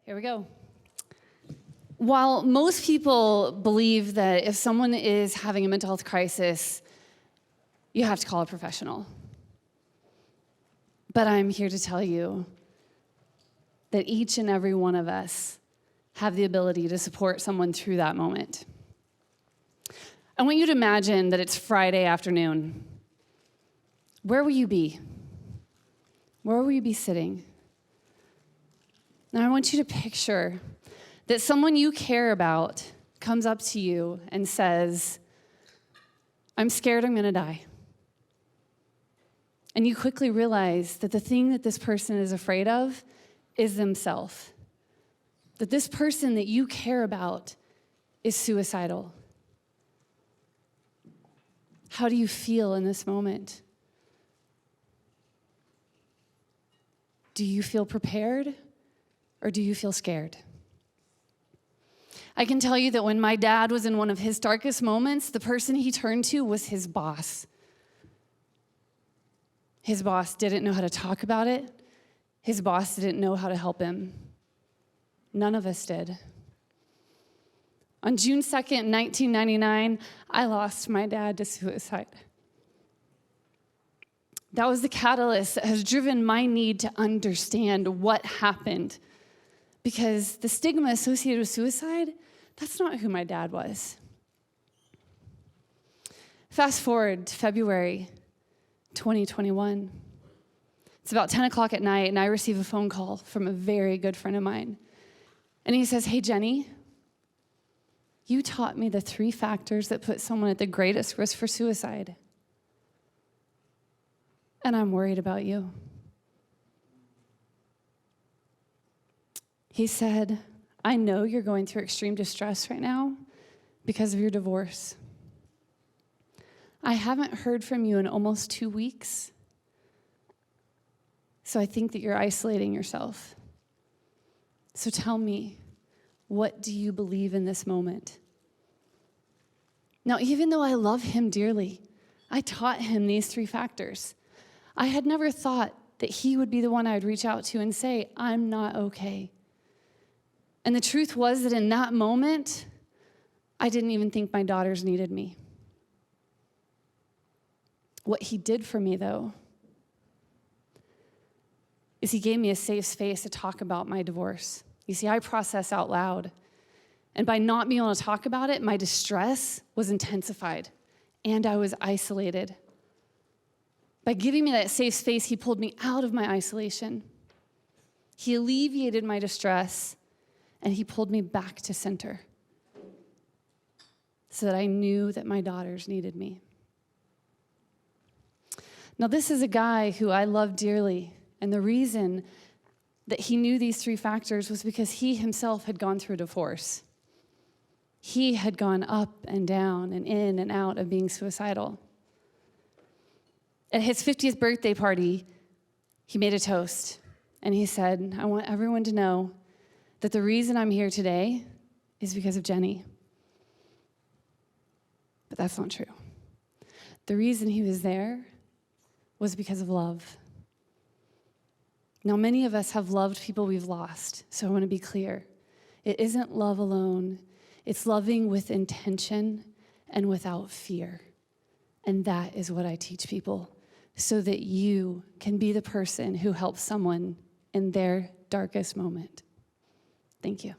Here we go. While most people believe that if someone is having a mental health crisis, you have to call a professional. But I'm here to tell you that each and every one of us have the ability to support someone through that moment. I want you to imagine that it's Friday afternoon. Where will you be? Where will you be sitting? Now I want you to picture that someone you care about comes up to you and says, "I'm scared I'm gonna die." And you quickly realize that the thing that this person is afraid of is themselves. That this person that you care about is suicidal. How do you feel in this moment? Do you feel prepared or do you feel scared? I can tell you that when my dad was in one of his darkest moments, the person he turned to was his boss. His boss didn't know how to talk about it. His boss didn't know how to help him. None of us did. On June 2nd, 1999, I lost my dad to suicide. That was the catalyst that has driven my need to understand what happened. Because the stigma associated with suicide, that's not who my dad was. Fast forward to February 2021. It's about 10 o'clock at night, and I receive a phone call from a very good friend of mine. And he says, "Hey, Jenny, you taught me the 3 factors that put someone at the greatest risk for suicide. And I'm worried about you." He said, "I know you're going through extreme distress right now because of your divorce. I haven't heard from you in almost 2 weeks, so I think that you're isolating yourself. So tell me, what do you believe in this moment?" Now, even though I love him dearly, I taught him these 3 factors. I had never thought that he would be the one I'd reach out to and say, "I'm not okay." And the truth was that in that moment, I didn't even think my daughters needed me. What he did for me, though, is he gave me a safe space to talk about my divorce. You see, I process out loud. And by not being able to talk about it, my distress was intensified, and I was isolated. By giving me that safe space, he pulled me out of my isolation. He alleviated my distress, and he pulled me back to center so that I knew that my daughters needed me. Now, this is a guy who I love dearly, and the reason that he knew these 3 factors was because he himself had gone through a divorce. He had gone up and down and in and out of being suicidal. At his 50th birthday party, he made a toast, and he said, "I want everyone to know that the reason I'm here today is because of Jenny." But that's not true. The reason he was there was because of love. Now, many of us have loved people we've lost, so I want to be clear. It isn't love alone. It's loving with intention and without fear. And that is what I teach people, so that you can be the person who helps someone in their darkest moment. Thank you.